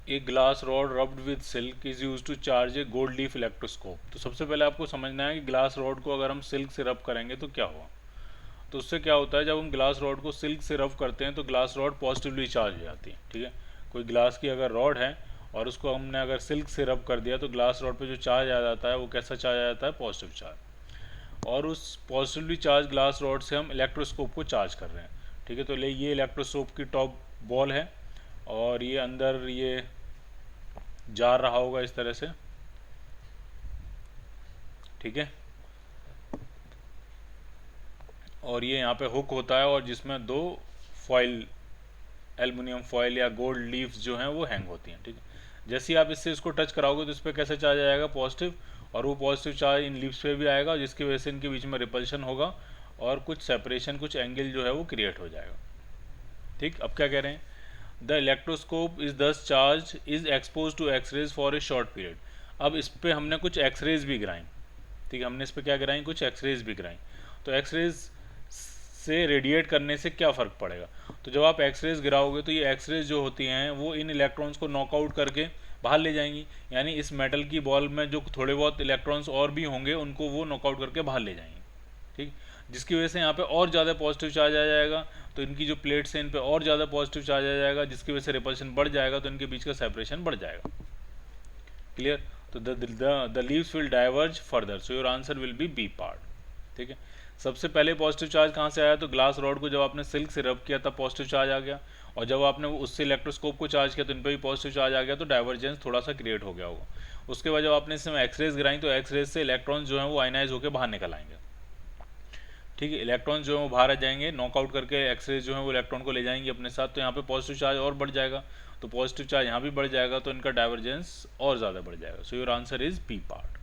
A glass rod rubbed with silk is use to charge a gold leaf electroscope. तो सबसे पहले आपको समझना है कि ग्लास रॉड को अगर हम सिल्क से रब करेंगे तो क्या होगा। तो उससे क्या होता है, जब हम ग्लास रॉड को सिल्क से रब करते हैं तो ग्लास रॉड पॉजिटिवली चार्ज हो जाती है। ठीक है, कोई ग्लास की अगर रॉड है और उसको हमने अगर सिल्क से रब कर दिया तो ग्लास रॉड पे जो चार्ज आ जाता है वो कैसा चार्ज आ जाता है, पॉजिटिव चार्ज। और उस पॉजिटिवली चार्ज ग्लास रॉड से हम इलेक्ट्रोस्कोप को चार्ज कर रहे हैं। ठीक है, तो ये इलेक्ट्रोस्कोप की टॉप बॉल है और ये अंदर ये जा रहा होगा इस तरह से। ठीक है, और ये यहाँ पे हुक होता है और जिसमें दो फॉइल, एल्युमिनियम फॉइल या गोल्ड लीव्स जो हैं वो हैंग होती हैं। ठीक है, जैसे ही आप इससे इसको टच कराओगे तो इस पर कैसे चार्ज आएगा, पॉजिटिव, और वो पॉजिटिव चार्ज इन लीव्स पे भी आएगा जिसकी वजह से इनके बीच में रिपल्शन होगा और कुछ सेपरेशन, कुछ एंगल जो है वो क्रिएट हो जाएगा। ठीक, अब क्या कह रहे हैं, the electroscope is thus charge is expose to X-rays for a short period. अब इस पर हमने कुछ एक्सरेज भी गिराई। ठीक है, हमने इस पर क्या गिराई, कुछ एक्सरेज भी गिराई। तो एक्सरेज से रेडिएट करने से क्या फ़र्क पड़ेगा, तो जब आप एक्सरेज गिराओगे तो ये एक्सरेज जो होती हैं वो इन इलेक्ट्रॉन्स को नॉकआउट करके बाहर ले जाएंगी, यानी इस मेटल की बॉल में जो थोड़े बहुत इलेक्ट्रॉन्स और भी होंगे उनको वो नॉकआउट करके बाहर ले जाएंगे। ठीक, जिसकी वजह से यहाँ पे और ज़्यादा पॉजिटिव चार्ज आ जाएगा, तो इनकी जो प्लेट्स हैं इन पे और ज़्यादा पॉजिटिव चार्ज आ जाएगा जिसकी वजह से रिपल्शन बढ़ जाएगा, तो इनके बीच का सेपरेशन बढ़ जाएगा। क्लियर, तो the leaves will diverge further, so your answer will be B part. ठीक है, सबसे पहले पॉजिटिव चार्ज कहाँ से आया, तो ग्लास रॉड को जब आपने सिल्क से रब किया तब पॉजिटिव चार्ज आ गया, और जब आपने उससे इलेक्ट्रोस्कोप को चार्ज किया तो इन पर भी पॉजिटिव चार्ज आ गया, तो डाइवर्जेंस थोड़ा सा क्रिएट हो गया होगा। उसके बाद जब आपने इसमें एक्सरेज गिराई तो एक्सरेज से इलेक्ट्रॉन्स जो हैं वो आयनाइज होकर बाहर निकल आएंगे। ठीक है, इलेक्ट्रॉन्स जो है वो बाहर आ जाएंगे, नॉकआउट करके एक्सरेज जो है वो इलेक्ट्रॉन को ले जाएंगे अपने साथ, तो यहाँ पे पॉजिटिव चार्ज और बढ़ जाएगा, तो पॉजिटिव चार्ज यहाँ भी बढ़ जाएगा, तो इनका डाइवर्जेंस और ज़्यादा बढ़ जाएगा। So your answer is B part.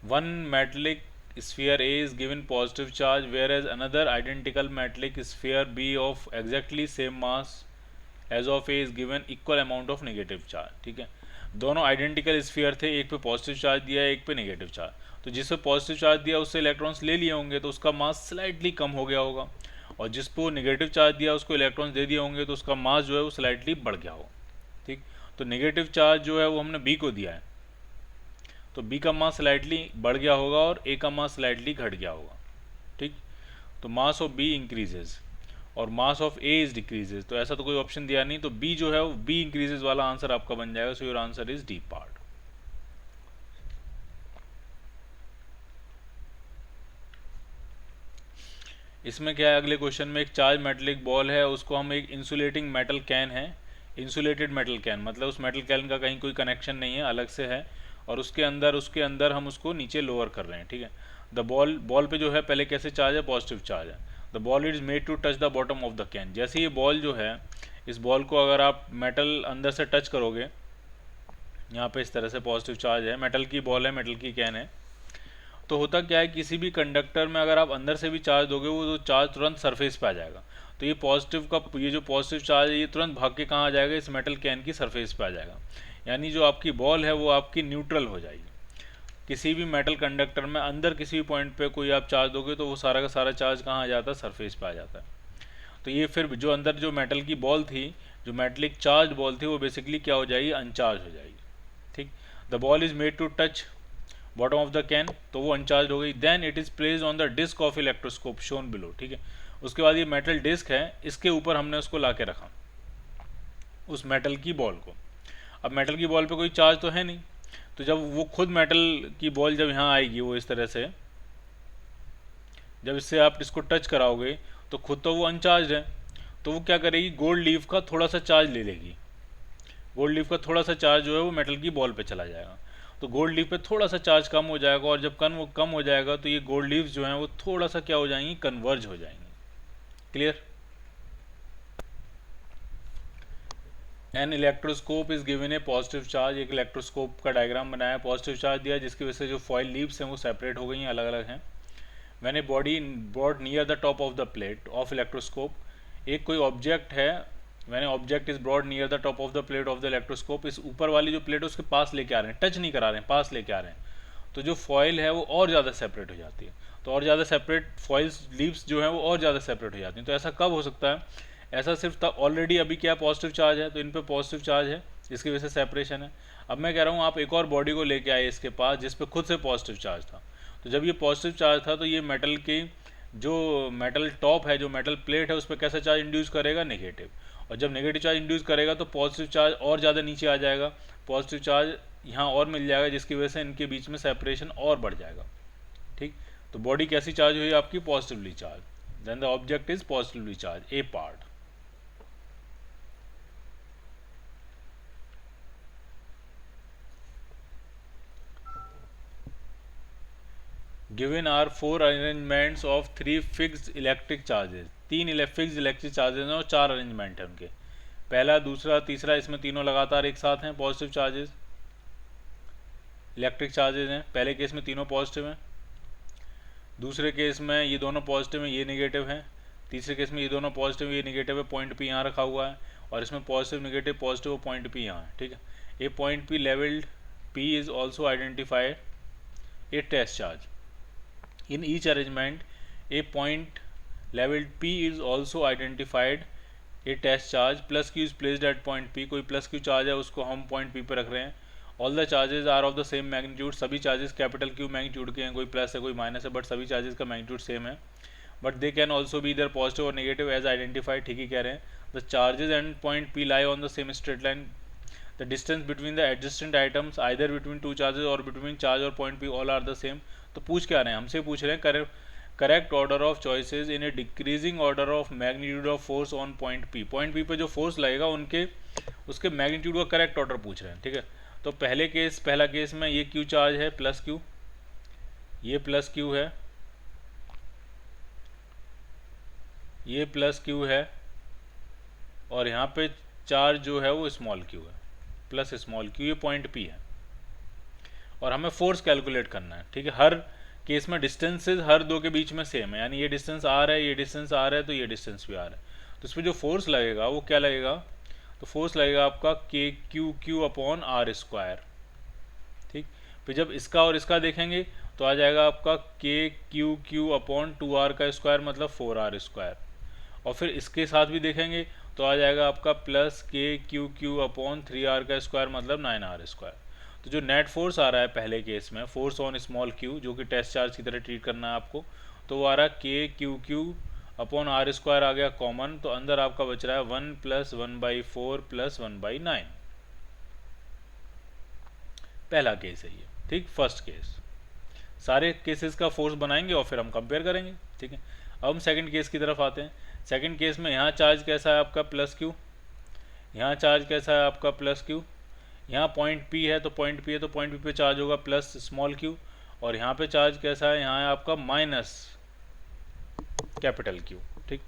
One metallic sphere A is given positive charge, whereas another identical metallic sphere B of exactly same mass as of A is given equal amount of negative charge। ठीक है, दोनों identical sphere थे, एक पे positive charge दिया है एक पे नेगेटिव चार्ज, तो जिस पे पॉजिटिव चार्ज दिया उससे इलेक्ट्रॉन्स ले लिए होंगे तो उसका मास स्लाइटली कम हो गया होगा, और जिस पे वो नेगेटिव चार्ज दिया उसको इलेक्ट्रॉन्स दे दिए होंगे तो उसका मास जो है वो स्लाइटली बढ़ गया होगा। ठीक, तो नेगेटिव चार्ज जो है वो हमने बी को दिया है, तो बी का मास स्लाइटली बढ़ गया होगा और ए का मास स्लाइटली घट गया होगा। ठीक, तो मास ऑफ बी इंक्रीजेज और mass of A is decreases, तो ऐसा तो कोई ऑप्शन दिया नहीं, तो बी जो है वो बी इंक्रीजेज वाला आंसर आपका बन जाएगा। So your answer is D part. इसमें क्या है, अगले क्वेश्चन में एक चार्ज मेटलिक बॉल है, उसको हम एक इंसुलेटिंग मेटल कैन है, इंसुलेटेड मेटल कैन मतलब उस मेटल कैन का कहीं कोई कनेक्शन नहीं है, अलग से है, और उसके अंदर हम उसको नीचे लोअर कर रहे हैं। ठीक है, द बॉल पे जो है पहले कैसे चार्ज है, पॉजिटिव चार्ज है। The ball is made to touch the bottom of the can. जैसे ये बॉल जो है, इस बॉल को अगर आप मेटल अंदर से टच करोगे, यहाँ पे इस तरह से पॉजिटिव चार्ज है, मेटल की बॉल है, मेटल की कैन है, तो होता क्या है, किसी भी कंडक्टर में अगर आप अंदर से भी चार्ज दोगे वो तो चार्ज तुरंत सरफेस पे आ जाएगा, तो ये पॉजिटिव का ये जो पॉजिटिव चार्ज है ये तुरंत भाग के कहाँ आ जाएगा, इस मेटल कैन की सरफेस पे आ जाएगा, यानी जो आपकी बॉल है वो आपकी न्यूट्रल हो जाएगी। किसी भी मेटल कंडक्टर में अंदर किसी भी पॉइंट पे कोई आप चार्ज दोगे तो वो सारा का सारा चार्ज कहाँ आ जाता है, सरफेस पे आ जाता है। तो ये फिर जो अंदर जो मेटल की बॉल थी, जो मेटलिक चार्ज बॉल थी, वो बेसिकली क्या हो जाएगी, अनचार्ज हो जाएगी। ठीक, the ball is made to touch bottom of the can, तो वो अनचार्ज हो गई। Then it is placed on the disc of electroscope shown below. ठीक है, उसके बाद ये मेटल डिस्क है, इसके ऊपर हमने उसको ला के रखा, उस मेटल की बॉल को। अब मेटल की बॉल पे कोई चार्ज तो है नहीं, तो जब वो खुद मेटल की बॉल जब यहाँ आएगी, वो इस तरह से जब इससे आप इसको टच कराओगे तो खुद तो वो अनचार्ज है, तो वो क्या करेगी, गोल्ड लीफ का थोड़ा सा चार्ज ले लेगी, गोल्ड लीफ का थोड़ा सा चार्ज जो है वो मेटल की बॉल पे चला जाएगा, तो गोल्ड लीफ पे थोड़ा सा चार्ज कम हो जाएगा, और जब कम हो जाएगा तो ये गोल्ड लीव्स जो हैं वो थोड़ा सा क्या हो जाएंगी, कन्वर्ज हो जाएंगी। Clear, an electroscope is given a positive charge, एक इलेक्ट्रोस्कोप का डायग्राम बनाया, पॉजिटिव चार्ज दिया जिसकी वजह से जो फॉइल लीव्स हैं वो सेपरेट हो गई हैं, अलग अलग हैं। When a body brought near the top of the plate of electroscope, एक कोई ऑब्जेक्ट है, when object is brought near the top of the plate of the electroscope, इस ऊपर वाली जो प्लेट है उसके पास लेके आ रहे हैं, टच नहीं करा रहे हैं, पास लेके आ रहे हैं, तो जो फॉइल है वो और ज़्यादा सेपरेट हो जाती है, तो और ज़्यादा सेपरेट फॉइल्स लीव्स जो हैं वो और ज़्यादा सेपरेट हो जाती हैं। तो ऐसा कब हो सकता है? ऐसा सिर्फ तब, ऑलरेडी अभी क्या पॉजिटिव चार्ज है तो इन पे पॉजिटिव चार्ज है जिसकी वजह से सेपरेशन है। अब मैं कह रहा हूँ आप एक और बॉडी को लेके आए इसके पास जिस पे खुद से पॉजिटिव चार्ज था, तो जब ये पॉजिटिव चार्ज था तो ये मेटल की जो मेटल टॉप है, जो मेटल प्लेट है, उस पर कैसा चार्ज इंड्यूस करेगा? नेगेटिव। और जब नेगेटिव चार्ज इंड्यूस करेगा तो पॉजिटिव चार्ज और ज़्यादा नीचे आ जाएगा, पॉजिटिव चार्ज यहाँ और मिल जाएगा जिसकी वजह से इनके बीच में सेपरेशन और बढ़ जाएगा। ठीक, तो बॉडी कैसी चार्ज हुई आपकी? Positively charge, then the object is positively charge, A part. Given are 4 arrangements of 3 fixed electric charges, 3 fixed electric charges हैं और 4 अरेंजमेंट है उनके, पहला, दूसरा, तीसरा, इसमें तीनों लगातार एक साथ हैं पॉजिटिव चार्जेस, इलेक्ट्रिक चार्जेस हैं। पहले केस में तीनों पॉजिटिव हैं, दूसरे केस में ये दोनों पॉजिटिव हैं, ये नेगेटिव हैं, तीसरे केस में ये दोनों पॉजिटिव, ये नेगेटिव है, पॉइंट पी यहाँ रखा हुआ है, और इसमें पॉजिटिव नेगेटिव पॉजिटिव और पॉइंट पी यहाँ है। ठीक है, a point P labelled P is also identified a test charge in each arrangement. A point labeled P is also identified a test charge, plus Q is placed at point P, कोई plus Q charge है उसको हम point P पे रख रहे हैं। All the charges are of the same magnitude, सभी charges capital Q magnitude के हैं, कोई प्लस है कोई माइनस है, बट सभी चार्जेस का मैग्नीट्यूड सेम है, but they can also be इधर पॉजिटिव और नेगेटिव एज आइडेंटिफाइड। ठीक ही कह रहे हैं। The charges and point P lie on the same straight line, the distance between the adjacent items either between two charges और between charge और point P all are the same. तो पूछ क्या रहे हैं? हमसे पूछ रहे हैं correct order of choices in a decreasing order of magnitude of force on point P। Point P पे जो फोर्स लगेगा उनके उसके मैग्नीट्यूड का करेक्ट ऑर्डर पूछ रहे हैं। ठीक है, तो पहला केस में ये Q चार्ज है प्लस Q, ये प्लस Q है, ये प्लस Q है, और यहाँ पे चार्ज जो है वो स्मॉल Q है, प्लस स्मॉल Q, ये पॉइंट P है, और हमें फोर्स कैलकुलेट करना है। ठीक है, हर केस में डिस्टेंसेस हर दो के बीच में सेम है, यानी ये डिस्टेंस R है, ये डिस्टेंस R है, तो ये डिस्टेंस भी R है, तो इस पर जो फोर्स लगेगा वो क्या लगेगा? तो फोर्स लगेगा आपका K Q Q upon are square. ठीक, फिर जब इसका और इसका देखेंगे तो आ जाएगा आपका K Q Q upon 2r का स्क्वायर, मतलब 4r स्क्वायर, और फिर इसके साथ भी देखेंगे तो आ जाएगा आपका plus K Q Q upon 3r का स्क्वायर, मतलब 9r स्क्वायर। तो जो नेट फोर्स आ रहा है पहले केस में, फोर्स ऑन स्मॉल क्यू, जो कि टेस्ट चार्ज की तरह ट्रीट करना है आपको, तो वो आ रहा है k Q Q upon are square आ गया कॉमन, तो अंदर आपका बच रहा है 1 + 1/4 + 1/9। पहला केस है ये। ठीक, फर्स्ट केस। सारे केसेस का फोर्स बनाएंगे और फिर हम कंपेयर करेंगे। ठीक है, अब हम सेकंड केस की तरफ आते हैं। सेकंड केस में यहाँ चार्ज कैसा है आपका? Plus Q. यहाँ चार्ज कैसा है आपका? Plus Q. यहाँ पॉइंट P है तो पॉइंट P है तो पॉइंट P पे चार्ज होगा प्लस स्मॉल q, और यहाँ पे चार्ज कैसा है? यहाँ है आपका माइनस कैपिटल Q। ठीक,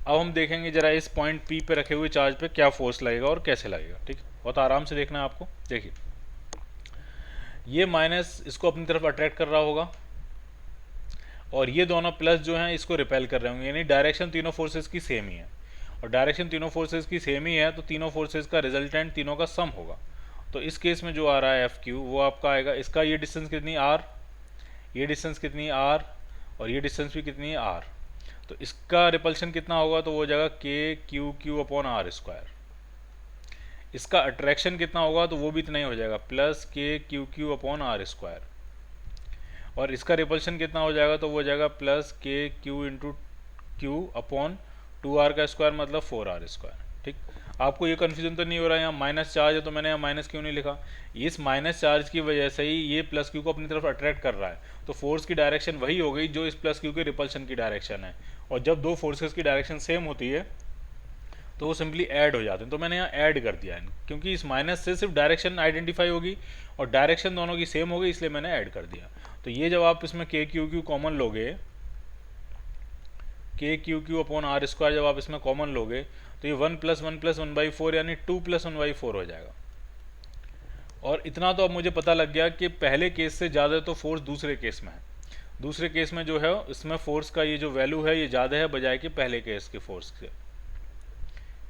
अब हम देखेंगे जरा इस पॉइंट P पे रखे हुए चार्ज पे क्या फोर्स लगेगा और कैसे लगेगा। ठीक, बहुत आराम से देखना है आपको। देखिए, ये माइनस इसको अपनी तरफ अट्रैक्ट कर रहा होगा, और ये दोनों प्लस जो हैं इसको रिपेल कर रहे होंगे, यानी डायरेक्शन तीनों फोर्सेस की सेम ही है, और डायरेक्शन तीनों फोर्सेस की सेम ही है तो तीनों फोर्सेस का रिजल्टेंट तीनों का सम होगा। तो इस केस में जो आ रहा है एफ क्यू, वो आपका आएगा, इसका ये डिस्टेंस कितनी r, ये डिस्टेंस कितनी r, और ये डिस्टेंस भी कितनी है r, तो इसका रिपल्शन कितना होगा? तो वो हो जाएगा K Q Q upon are square. इसका अट्रैक्शन कितना होगा? तो वो भी इतना ही हो जाएगा, plus K Q Q upon are square, और इसका रिपल्शन कितना हो जाएगा? तो वो हो जाएगा plus K Q into Q upon 2r का स्क्वायर, मतलब 4r स्क्वायर। ठीक, आपको ये कन्फ्यूजन तो नहीं हो रहा है? यहाँ माइनस चार्ज है तो मैंने यहाँ माइनस क्यों नहीं लिखा? इस माइनस चार्ज की वजह से ही ये प्लस क्यू को अपनी तरफ अट्रैक्ट कर रहा है, तो फोर्स की डायरेक्शन वही हो गई जो इस प्लस क्यू के रिपल्शन की डायरेक्शन है, और जब दो फोर्सेस की डायरेक्शन सेम होती है तो वो सिंपली ऐड हो जाते हैं। तो मैंने यहाँ ऐड कर दिया है, क्योंकि इस माइनस से सिर्फ डायरेक्शन आइडेंटिफाई होगी और डायरेक्शन दोनों की सेम होगी, इसलिए मैंने ऐड कर दिया। तो ये जब आप इसमें के क्यू क्यू कॉमन लोगे, K Q Q upon are square जब आप इसमें कॉमन लोगे, तो ये 1 + 1 + 1/4 यानी 2 + 1/4 हो जाएगा। और इतना तो अब मुझे पता लग गया कि पहले केस से ज़्यादा तो फोर्स दूसरे केस में है। दूसरे केस में जो है इसमें फोर्स का ये जो वैल्यू है ये ज़्यादा है बजाय कि पहले केस के फोर्स से।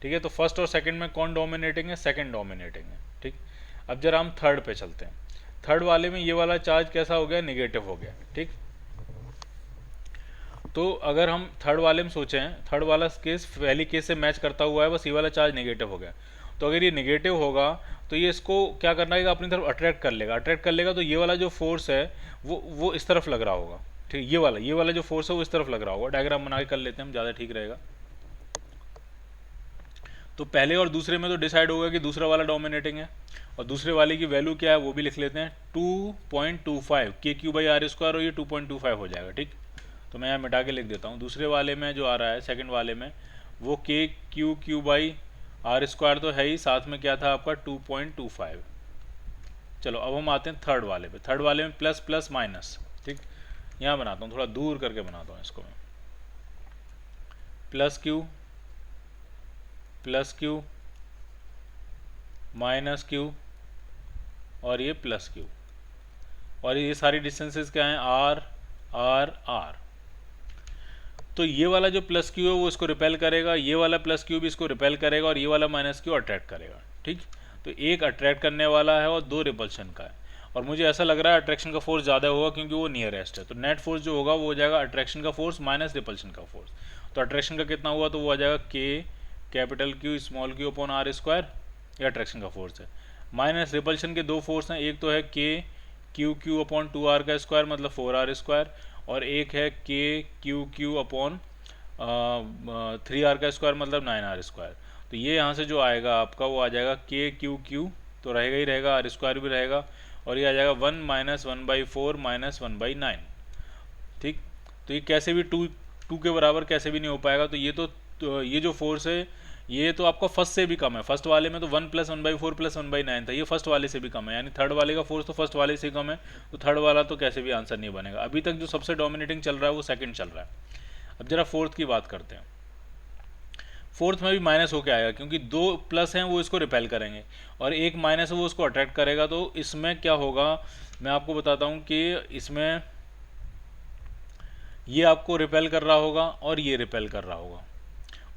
ठीक है, तो फर्स्ट और सेकंड में कौन डोमिनेटिंग है? सेकंड डोमिनेटिंग है। ठीक, अब जरा हम थर्ड पे चलते हैं। थर्ड वाले में ये वाला चार्ज कैसा हो गया, नेगेटिव हो गया। ठीक, तो अगर हम थर्ड वाले में सोचें, थर्ड वाला केस पहली केस से मैच करता हुआ है, बस ये वाला चार्ज नेगेटिव हो गया। तो अगर ये नेगेटिव होगा तो ये इसको क्या करना है, अपनी तरफ अट्रैक्ट कर लेगा। अट्रैक्ट कर लेगा तो ये वाला जो फोर्स है वो इस तरफ लग रहा होगा। ठीक, ये वाला जो फोर्स है वो इस तरफ लग रहा होगा। डायग्राम बना के कर लेते हैं हम, ज़्यादा ठीक रहेगा। तो पहले और दूसरे में तो डिसाइड होगा कि दूसरा वाला डोमिनेटिंग है, और दूसरे वाले की वैल्यू क्या है वो भी लिख लेते हैं, 2.25 KQ/r², और ये 2.25 हो जाएगा। ठीक, तो मैं यहाँ मिटा के लिख देता हूँ। दूसरे वाले में जो आ रहा है, सेकंड वाले में, वो KQ/r² तो है ही, साथ में क्या था आपका 2.25। चलो अब हम आते हैं थर्ड वाले पे। थर्ड वाले में प्लस प्लस माइनस। ठीक, यहाँ बनाता हूँ, थोड़ा दूर करके बनाता हूँ इसको मैं। प्लस क्यू माइनस क्यू और ये प्लस क्यू, और ये सारी डिस्टेंसेस क्या हैं, आर आर आर। तो ये वाला जो प्लस क्यू है वो इसको रिपेल करेगा, ये वाला प्लस क्यू भी इसको रिपेल करेगा, और ये वाला माइनस क्यू अट्रैक्ट करेगा। ठीक, तो एक अट्रैक्ट करने वाला है और दो रिपल्शन का है, और मुझे ऐसा लग रहा है अट्रैक्शन का फोर्स ज़्यादा होगा क्योंकि वो नियरेस्ट है। तो नेट फोर्स जो होगा वो हो जाएगा अट्रैक्शन का फोर्स माइनस रिपल्शन का फोर्स। तो अट्रैक्शन का कितना हुआ, तो वो आ जाएगा K/Q/r², ये अट्रैक्शन का फोर्स है। माइनस रिपल्शन के दो फोर्स हैं, एक तो है KQ/2r², मतलब 4r², और एक है KQQ/3r², मतलब 9r²। तो ये यहाँ से जो आएगा आपका वो आ जाएगा KQQ तो रहेगा ही रहेगा, r² भी रहेगा, और ये आ जाएगा 1 - 1/4 - 1/9। ठीक, तो ये कैसे भी टू के बराबर कैसे भी नहीं हो पाएगा। तो ये जो फोर्स है ये तो आपका फर्स्ट से भी कम है। फर्स्ट वाले में तो 1 + 1/4 + 1/9 था, ये फर्स्ट वाले से भी कम है, यानी थर्ड वाले का फोर्स तो फर्स्ट वाले से कम है। तो थर्ड वाला तो कैसे भी आंसर नहीं बनेगा। अभी तक जो सबसे डोमिनेटिंग चल रहा है वो सेकंड चल रहा है। अब जरा फोर्थ की बात करते हैं। फोर्थ में भी माइनस होके आएगा क्योंकि दो प्लस हैं वो इसको रिपेल करेंगे, और एक माइनस है वो उसको अट्रैक्ट करेगा। तो इसमें क्या होगा मैं आपको बताता हूँ कि इसमें ये आपको रिपेल कर रहा होगा और ये रिपेल कर रहा होगा,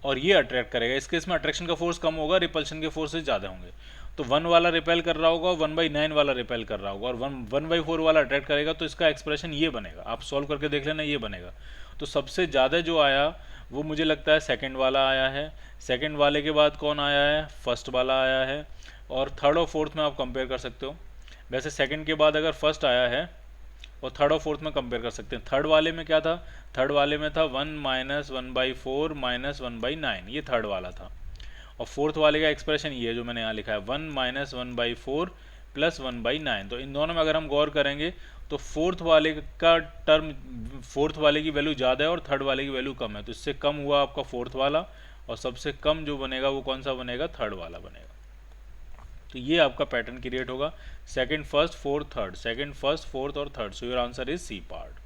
और ये अट्रैक्ट करेगा। इस केस में अट्रैक्शन का फोर्स कम होगा, रिपल्शन के फोर्स से ज़्यादा होंगे। तो 1 वाला रिपेल कर रहा होगा, 1/9 वाला रिपेल कर रहा होगा, और 1/4 वाला अट्रैक्ट करेगा। तो इसका एक्सप्रेशन ये बनेगा, आप सॉल्व करके देख लेना, ये बनेगा। तो सबसे ज़्यादा जो आया वो मुझे लगता है सेकंड वाला आया है। सेकंड वाले के बाद कौन आया है, फर्स्ट वाला आया है, और थर्ड और फोर्थ में आप कंपेयर कर सकते हो। वैसे सेकंड के बाद अगर फर्स्ट आया है और थर्ड और फोर्थ में कंपेयर कर सकते हैं। थर्ड वाले में क्या था, थर्ड वाले में था 1 - 1/4 - 1/9, ये थर्ड वाला था। और फोर्थ वाले का एक्सप्रेशन ये जो मैंने यहाँ लिखा है 1 - 1/4 + 1/9। तो इन दोनों में अगर हम गौर करेंगे तो फोर्थ वाले का टर्म, फोर्थ वाले की वैल्यू ज़्यादा है और थर्ड वाले की वैल्यू कम है। तो इससे कम हुआ आपका फोर्थ वाला, और सबसे कम जो बनेगा वो कौन सा बनेगा, थर्ड वाला बनेगा। तो ये आपका पैटर्न क्रिएट होगा, second first fourth third, second first fourth और third. So your answer is C part.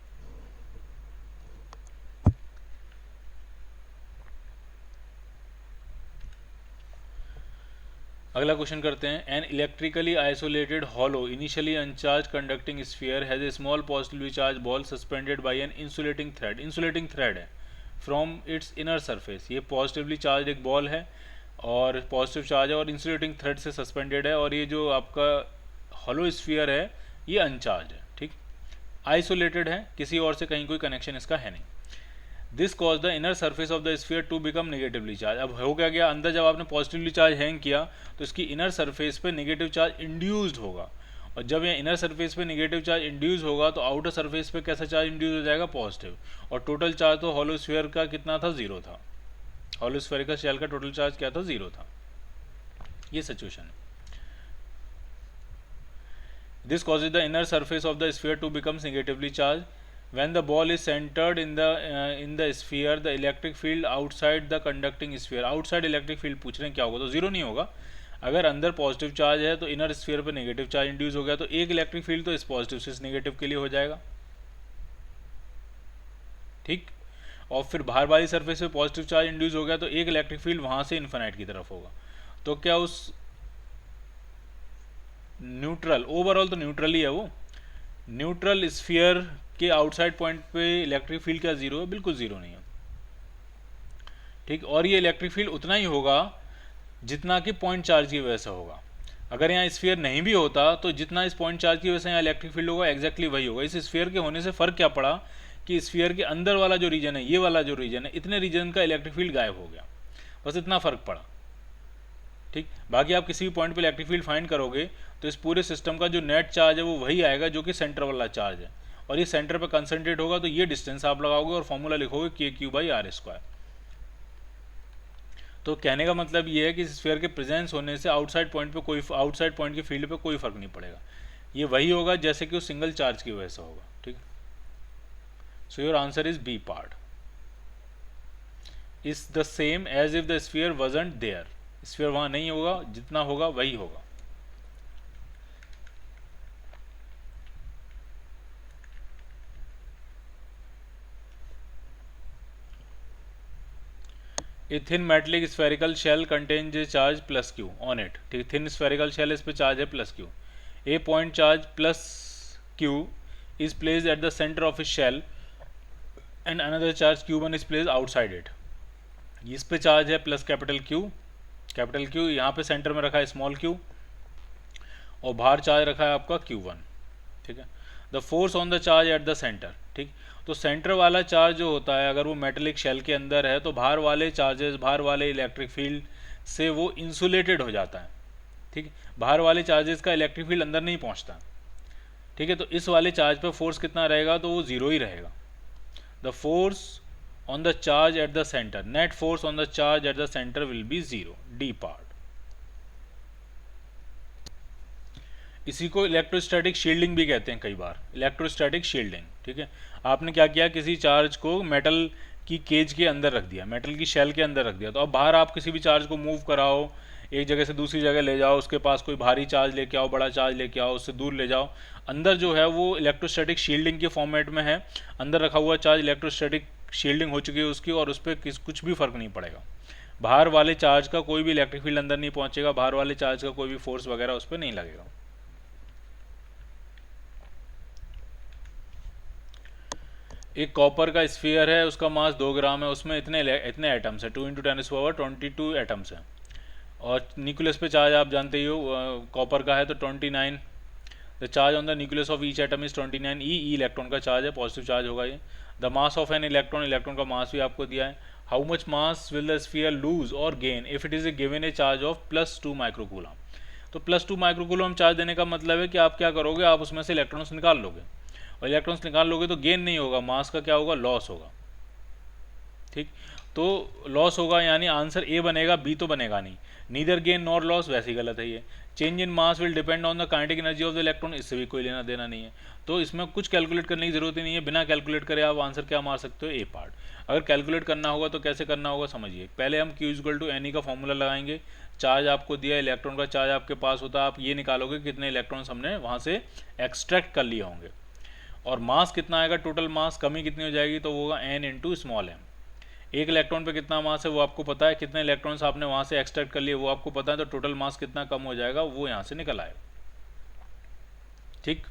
अगला क्वेश्चन करते हैं। An electrically isolated hollow initially uncharged conducting sphere has a small positively charged ball suspended by an insulating thread. Insulating thread है from its inner surface. ये positively charged एक ball है और positive charge है और insulating thread से suspended है, और ये जो आपका हॉलो स्फीयर है ये अनचार्ज है। ठीक, आइसोलेटेड है, किसी और से कहीं कोई कनेक्शन इसका है नहीं। This cause the inner surface of the sphere to become negatively charge. अब हो क्या गया, अंदर जब आपने पॉजिटिवली चार्ज हैंग किया तो इसकी इनर सरफेस पे नेगेटिव चार्ज इंड्यूस्ड होगा, और जब ये इनर सरफेस पे नेगेटिव चार्ज इंड्यूस होगा तो आउटर सरफेस पे कैसा चार्ज इंड्यूस हो जाएगा, पॉजिटिव। और टोटल चार्ज तो हॉलो स्फीयर का कितना था, 0 था। हॉलो स्फेरिकल शेल का टोटल चार्ज क्या था, 0 था। ये सिचुएशन है। This causes the inner surface of the sphere to becomes negatively charged. When the ball is centered in the sphere, the electric field outside the conducting sphere, outside electric field पूछ रहे हैं क्या होगा, तो 0 नहीं होगा। अगर अंदर पॉजिटिव चार्ज है तो इनर स्फीयर पे नेगेटिव चार्ज इंड्यूस हो गया, तो एक इलेक्ट्रिक फील्ड तो इस पॉजिटिव से इस नेगेटिव के लिए हो जाएगा। ठीक, और फिर बाहर वाली सरफेस पे पॉजिटिव चार्ज इंड्यूस हो गया तो एक इलेक्ट्रिक फील्ड वहां से इन्फिनाइट की तरफ होगा। तो क्या उस न्यूट्रल, ओवरऑल तो न्यूट्रल ही है वो, न्यूट्रल स्फीयर के आउटसाइड पॉइंट पे इलेक्ट्रिक फील्ड क्या 0 है, बिल्कुल 0 नहीं है। ठीक, और ये इलेक्ट्रिक फील्ड उतना ही होगा जितना कि पॉइंट चार्ज की वजह से होगा। अगर यहाँ स्फीयर नहीं भी होता तो जितना इस पॉइंट चार्ज की वजह से यहाँ इलेक्ट्रिक फील्ड होगा एग्जैक्टली वही होगा। इस स्फीयर के होने से फ़र्क क्या पड़ा कि स्फीयर के अंदर वाला जो रीजन है, ये वाला जो रीजन है, इतने रीजन का इलेक्ट्रिक फील्ड गायब हो गया, बस इतना फ़र्क पड़ा। ठीक, बाकी आप किसी भी पॉइंट पे इलेक्ट्रिक फील्ड फाइंड करोगे तो इस पूरे सिस्टम का जो नेट चार्ज है वो वही आएगा जो कि सेंटर वाला चार्ज है, और ये सेंटर पे कंसंट्रेट होगा, तो ये डिस्टेंस आप लगाओगे और फॉर्मूला लिखोगे KQ/R²। तो कहने का मतलब ये है कि स्फीयर के प्रेजेंस होने से आउटसाइड पॉइंट की फील्ड पे कोई फर्क नहीं पड़ेगा, ये वही होगा जैसे कि वो सिंगल चार्ज की वजह से होगा। ठीक, so your answer is B part, is the same as if the sphere wasn't there. Sphere वहां नहीं होगा, जितना होगा वही होगा। A thin metallic spherical shell contains a charge plus q on it। ठीक, थिन स्फेरिकल शेल, इस पे चार्ज है plus q। A point charge plus q is placed at the center of a shell and another charge q1 is placed outside it। इस पे charge है plus capital Q, यहाँ पे centre में रखा है स्मॉल q, और बाहर चार्ज रखा है आपका Q1। ठीक है, the force on the charge at the centre. ठीक, तो सेंटर वाला चार्ज जो होता है अगर वो मेटेलिक शेल के अंदर है तो बाहर वाले चार्जेस, बाहर वाले इलेक्ट्रिक फील्ड से वो इंसुलेटेड हो जाता है। ठीक, बाहर वाले चार्जेस का इलेक्ट्रिक फील्ड अंदर नहीं पहुंचता। ठीक है, तो इस वाले चार्ज पे फोर्स कितना रहेगा, तो वो जीरो ही रहेगा। The force on the charge at the centre, net force on the charge at the centre will be zero, D part. इसी को इलेक्ट्रोस्टैटिक शील्डिंग भी कहते हैं कई बार, इलेक्ट्रोस्टैटिक शील्डिंग। ठीक है, आपने क्या किया, किसी चार्ज को मेटल की केज के अंदर रख दिया, मेटल की शेल के अंदर रख दिया, तो अब बाहर आप किसी भी चार्ज को मूव कराओ, एक जगह से दूसरी जगह ले जाओ, उसके पास कोई भारी चार्ज लेके आओ, बड़ा चार्ज लेके आओ, उससे दूर ले जाओ, अंदर जो है वो इलेक्ट्रोस्टैटिक शील्डिंग के फॉर्मेट में है, अंदर रखा हुआ चार्ज इलेक्ट्रोस्टैटिक शील्डिंग हो चुकी है उसकी, और उस पर कुछ भी फर्क नहीं पड़ेगा। बाहर वाले चार्ज का कोई भी इलेक्ट्रिक फील्ड अंदर नहीं पहुंचेगा, बाहर वाले चार्ज का कोई भी फोर्स वगैरह उस पर नहीं लगेगा। एक कॉपर का स्फीयर है, उसका मास 2 ग्राम है, उसमें इतने एटम्स है, 2 × 10⁻22 एटम्स है, और न्यूक्लियस पे चार्ज आप जानते ही हो कॉपर का है तो 29। The charge on the nucleus of each atom is 29 e electron का चार्ज है, पॉजिटिव चार्ज होगा ये। The mass of an electron, electron का मास भी आपको दिया है। How much mass will the sphere lose or gain if it is given a charge of +2 microcoulomb. तो +2 माइक्रोकूलम चार्ज देने का मतलब है कि आप क्या करोगे, आप उसमें से इलेक्ट्रॉन्स निकाल लोगे, और इलेक्ट्रॉन्स निकाल लोगे तो गेन नहीं होगा, मास का क्या होगा, लॉस होगा। ठीक, तो लॉस होगा, यानी आंसर ए बनेगा, बी तो बनेगा नहीं। नीदर गेन नॉर लॉस, वैसे ही गलत है ये। Change in mass will depend on the kinetic energy of the electron, इससे भी कोई लेना देना नहीं है, तो इसमें कुछ कैलकुलेट करने की जरूरत ही नहीं है, बिना कैलकुलेट करे आप आंसर क्या मार सकते हो, ए पार्ट। अगर कैलकुलेट करना होगा तो कैसे करना होगा समझिए, पहले हम Q = NE का फॉर्मूला लगाएंगे, चार्ज आपको दिया, इलेक्ट्रॉन का चार्ज आपके पास होता है, आप ये निकालोगे कितने इलेक्ट्रॉन्स हमने वहाँ से एक्सट्रैक्ट कर लिए होंगे, और मास कितना आएगा, टोटल मास, कमी कितनी हो जाएगी, तो वो होगा n × स्मॉल m। एक इलेक्ट्रॉन पे कितना मास है वो आपको पता है, कितने इलेक्ट्रॉन्स आपने वहाँ से एक्सट्रैक्ट कर लिए वो आपको पता है, तो टोटल मास कितना कम हो जाएगा वो यहाँ से निकल आएगा। ठीक,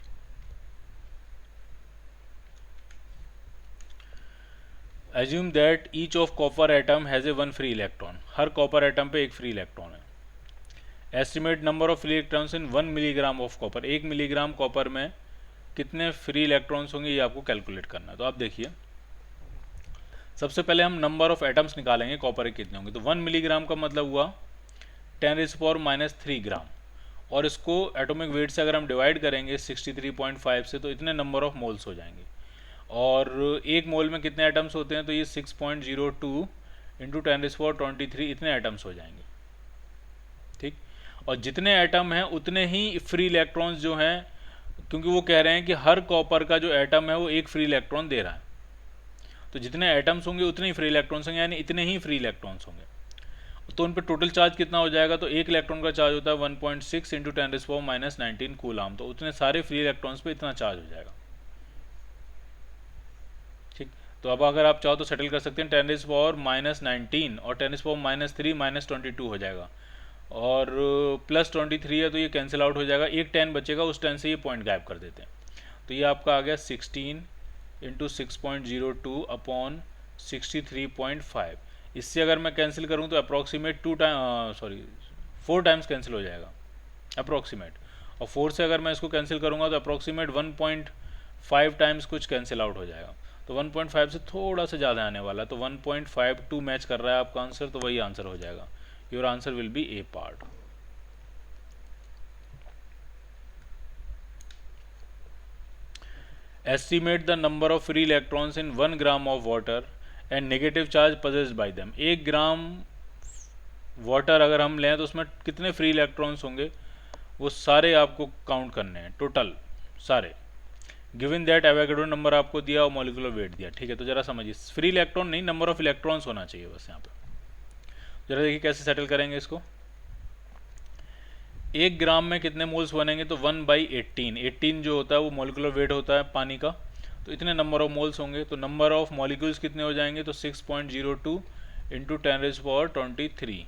assume that each of copper atom has a 1 free electron, her copper atom पे एक फ्री इलेक्ट्रॉन है। Estimate number of free electrons in 1 milligram of copper, 1 milligram copper में कितने फ्री इलेक्ट्रॉन्स होंगे ये आपको कैलकुलेट करना है। तो आप देखिए, सबसे पहले हम नंबर ऑफ एटम्स निकालेंगे कॉपर के कितने होंगे, तो 1 मिलीग्राम का मतलब हुआ 10⁻³ ग्राम, और इसको एटॉमिक वेट से अगर हम डिवाइड करेंगे 63.5 से, तो इतने नंबर ऑफ मोल्स हो जाएंगे, और एक मोल में कितने एटम्स होते हैं, तो ये 6.02 × 10⁻23 इतने एटम्स हो जाएंगे। ठीक, और जितने एटम हैं उतने ही फ्री इलेक्ट्रॉन्स जो हैं, क्योंकि वो कह रहे हैं कि हर कॉपर का जो एटम है वो एक फ्री इलेक्ट्रॉन दे रहा है, तो जितने एटम्स होंगे उतने ही फ्री इलेक्ट्रॉन्स होंगे, यानी इतने ही फ्री इलेक्ट्रॉन्स होंगे, तो उन पर टोटल चार्ज कितना हो जाएगा, तो एक इलेक्ट्रॉन का चार्ज होता है 1.6 × 10⁻19 कूलम, तो उतने सारे फ्री इलेक्ट्रॉन्स पे इतना चार्ज हो जाएगा। ठीक, तो अब अगर आप चाहो तो सेटल कर सकते हैं, 10⁻19 और 10⁻³ -22 हो जाएगा, और +23 है तो ये कैंसिल आउट हो जाएगा, एक 10 बचेगा, उस 10 से ये पॉइंट गायब कर देते हैं, तो ये आपका आ गया 16 × 6.02 अपॉन 63.5। इससे अगर मैं कैंसिल करूं तो अप्रॉक्सीमेट 4 टाइम्स कैंसिल हो जाएगा, अप्रोक्सीमेट। और 4 से अगर मैं इसको कैंसिल करूँगा तो अप्रोक्सीमेट 1.5 टाइम्स कुछ कैंसिल आउट हो जाएगा। तो 1.5 से थोड़ा सा ज़्यादा आने वाला है, तो 1.52 मैच कर रहा है आपका आंसर, तो वही आंसर हो जाएगा। Your answer will B A part. Estimate the number of free electrons in 1 gram of water and negative charge possessed bye them. 1 gram water अगर हम लें तो उसमें कितने फ्री इलेक्ट्रॉन्स होंगे, वो सारे आपको काउंट करने हैं, टोटल सारे। गिवन दैट एवोगाड्रो नंबर आपको दिया और मॉलिक्यूलर वेट दिया। ठीक है, तो जरा समझिए, फ्री इलेक्ट्रॉन नहीं, नंबर ऑफ इलेक्ट्रॉन्स होना चाहिए बस यहाँ पे। जरा देखिए कैसे सेटल करेंगे इसको। 1 ग्राम में कितने मोल्स बनेंगे, तो 1/18। 18 जो होता है वो मॉलिक्यूलर वेट होता है पानी का, तो इतने नंबर ऑफ मोल्स होंगे। तो नंबर ऑफ मॉलिक्यूल्स कितने हो जाएंगे, तो 6.02 इंटू 10⁻23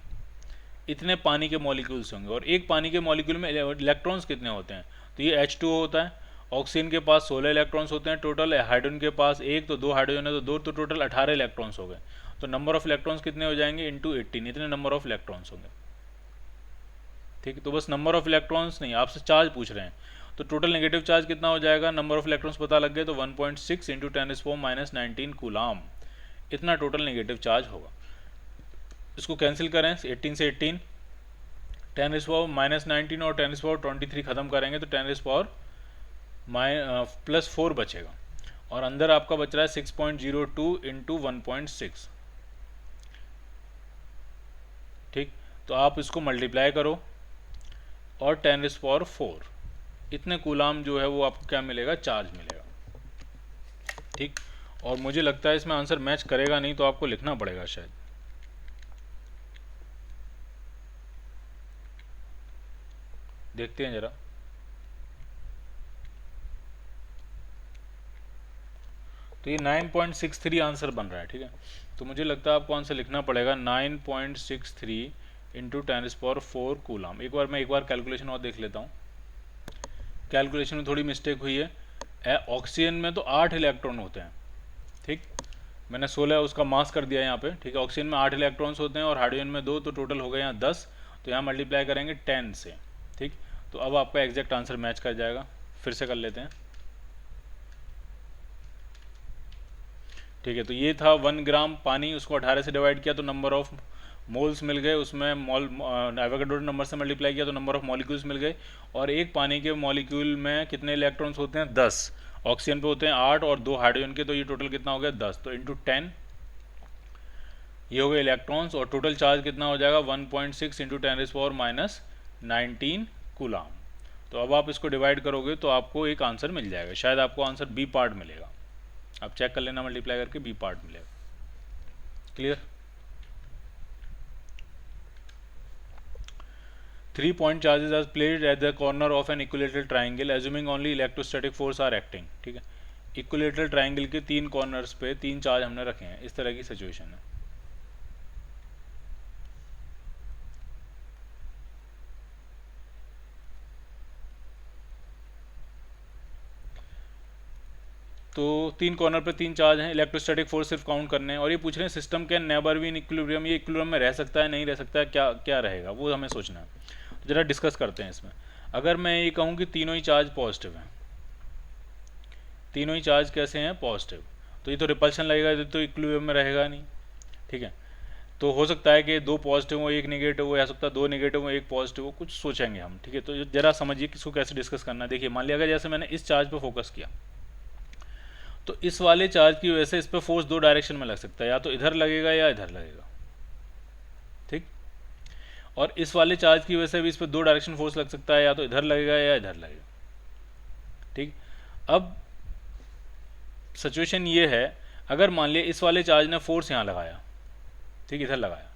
इतने पानी के मॉलिक्यूल्स होंगे। और एक पानी के मॉलिक्यूल में इलेक्ट्रॉन्स कितने होते हैं, तो ये H2O होता है। ऑक्सीजन के पास 16 इलेक्ट्रॉन्स होते हैं टोटल, हाइड्रोजन के पास 1, तो 2 हाइड्रोजन है तो 2, तो टोटल 18 इलेक्ट्रॉन्स हो गए। तो नंबर ऑफ इलेक्ट्रॉन्स कितने हो जाएंगे, इंटू 18, इतने नंबर ऑफ इलेक्ट्रॉन्स होंगे। ठीक है, तो बस नंबर ऑफ इलेक्ट्रॉन्स नहीं, आपसे चार्ज पूछ रहे हैं, तो टोटल नेगेटिव चार्ज कितना हो जाएगा, नंबर ऑफ इलेक्ट्रॉन्स पता लग गए, तो 1.6 इंटू 10⁻19 कूलाम, इतना टोटल नेगेटिव चार्ज होगा। इसको कैंसिल करें, 18 से 18, 10⁻19 और 10⁻23 खत्म करेंगे तो 10⁻+4 बचेगा। और अंदर आपका बच रहा है 6.02 इंटू 1.6। ठीक, तो आप इसको मल्टीप्लाई करो और 10⁻4 इतने कूलाम जो है वो आपको क्या मिलेगा, चार्ज मिलेगा। ठीक, और मुझे लगता है इसमें आंसर मैच करेगा नहीं, तो आपको लिखना पड़ेगा शायद। देखते हैं जरा। तो ये 9.63 आंसर बन रहा है। ठीक है, तो मुझे लगता है आपको आंसर लिखना पड़ेगा 9.63 इंटू 10⁻4 कूलाम। एक बार कैलकुलेशन और देख लेता हूँ। कैलकुलेशन में थोड़ी मिस्टेक हुई है। ऑक्सीजन में तो 8 इलेक्ट्रॉन होते हैं। ठीक, मैंने 16 उसका मास कर दिया यहाँ पे। ठीक है, ऑक्सीजन में 8 इलेक्ट्रॉन्स होते हैं और हाइड्रोजन में 2, तो टोटल हो गए यहाँ 10। तो यहाँ मल्टीप्लाई करेंगे 10 से। ठीक, तो अब आपका एग्जैक्ट आंसर मैच कर जाएगा। फिर से कर लेते हैं। ठीक है, तो ये था 1 ग्राम पानी, उसको 18 से डिवाइड किया तो नंबर ऑफ मोल्स मिल गए, उसमें एवोगाड्रो नंबर से मल्टीप्लाई किया तो नंबर ऑफ मॉलिक्यूल्स मिल गए। और एक पानी के मॉलिक्यूल में कितने इलेक्ट्रॉन्स होते हैं, 10। ऑक्सीजन पे होते हैं 8 और 2 हाइड्रोजन के, तो ये टोटल कितना हो गया, 10। तो इंटू 10 ये हो गए इलेक्ट्रॉन्स, और टोटल चार्ज कितना हो जाएगा, 1.6 इंटू 10⁻19 कूलाम। तो अब आप इसको डिवाइड करोगे तो आपको एक आंसर मिल जाएगा, शायद आपको आंसर बी पार्ट मिलेगा। आप चेक कर लेना, मल्टीप्लाई करके बी पार्ट मिलेगा। Clear. 3 point charges are placed at the corner of an equilateral triangle assuming only electrostatic force are acting। ठीक है, इक्विलेटरल ट्राइंगल के 3 कॉर्नर्स पे 3 चार्ज हमने रखे हैं, इस तरह की सिचुएशन है। तो 3 कॉर्नर पे 3 चार्ज हैं, इलेक्ट्रोस्टैटिक फोर्स सिर्फ काउंट करने हैं। और ये पूछ रहे हैं system can never be in equilibrium, ये इक्विलिब्रियम में रह सकता है, नहीं रह सकता है, क्या रहेगा वो हमें सोचना है। तो जरा डिस्कस करते हैं इसमें। अगर मैं ये कहूँ कि तीनों ही चार्ज पॉजिटिव हैं, तीनों ही चार्ज कैसे हैं, पॉजिटिव, तो ये तो रिपल्शन लगेगा, तो इक्विलिब्रियम में रहेगा नहीं। ठीक है, तो हो सकता है कि 2 पॉजिटिव हो 1 नेगेटिव हो, या सकता है 2 नेगेटिव हो 1 पॉजिटिव हो, कुछ सोचेंगे हम। ठीक है, तो जरा समझिए कि इसको कैसे डिस्कस करना है। देखिए, मान लिया अगर जैसे मैंने इस चार्ज पर फोकस किया, तो इस वाले चार्ज की वजह से इस पर फोर्स 2 डायरेक्शन में लग सकता है, या तो इधर लगेगा या इधर लगेगा। ठीक, और इस वाले चार्ज की वजह से भी इस पर 2 डायरेक्शन फोर्स लग सकता है, या तो इधर लगेगा या इधर लगेगा। ठीक, अब सिचुएशन ये है, अगर मान लिया इस वाले चार्ज ने फोर्स यहाँ लगाया, ठीक, इधर लगाया,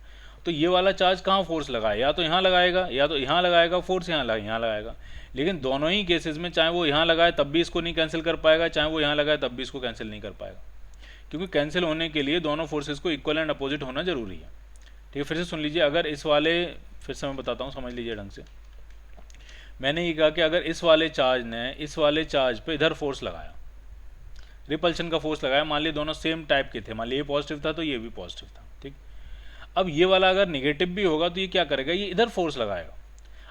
तो ये वाला चार्ज कहाँ फोर्स लगाया, या तो यहाँ लगाएगा या तो यहाँ लगाएगा, फोर्स यहाँ लगाएगा। लेकिन दोनों ही केसेस में चाहे वो यहाँ लगाए तब भी इसको नहीं कैंसिल कर पाएगा, चाहे वो यहाँ लगाए तब भी इसको कैंसिल नहीं कर पाएगा, क्योंकि कैंसिल होने के लिए दोनों फोर्सेस को इक्वल एंड अपोजिट होना जरूरी है। ठीक है, फिर से सुन लीजिए। अगर इस वाले, फिर से मैं बताता हूँ, समझ लीजिए ढंग से। मैंने ये कहा कि अगर इस वाले चार्ज ने इस वाले चार्ज पे इधर फोर्स लगाया, रिपल्शन का फोर्स लगाया, मान लीजिए दोनों सेम टाइप के थे, मान लीजिए ये पॉजिटिव था तो ये भी पॉजिटिव था। ठीक, अब ये वाला अगर निगेटिव भी होगा तो ये क्या करेगा, ये इधर फोर्स लगाएगा।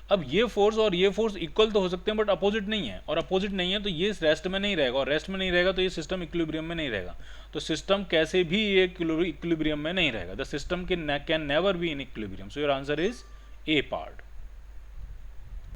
अब ये फोर्स और ये फोर्स इक्वल तो हो सकते हैं बट अपोजिट नहीं है, और अपोजिट नहीं है तो ये रेस्ट में नहीं रहेगा, और रेस्ट में नहीं रहेगा तो ये सिस्टम इक्विलिब्रियम में नहीं रहेगा। तो सिस्टम कैसे भी ये इक्विलिब्रियम में नहीं रहेगा, the system can never be in equilibrium. So your answer is a part.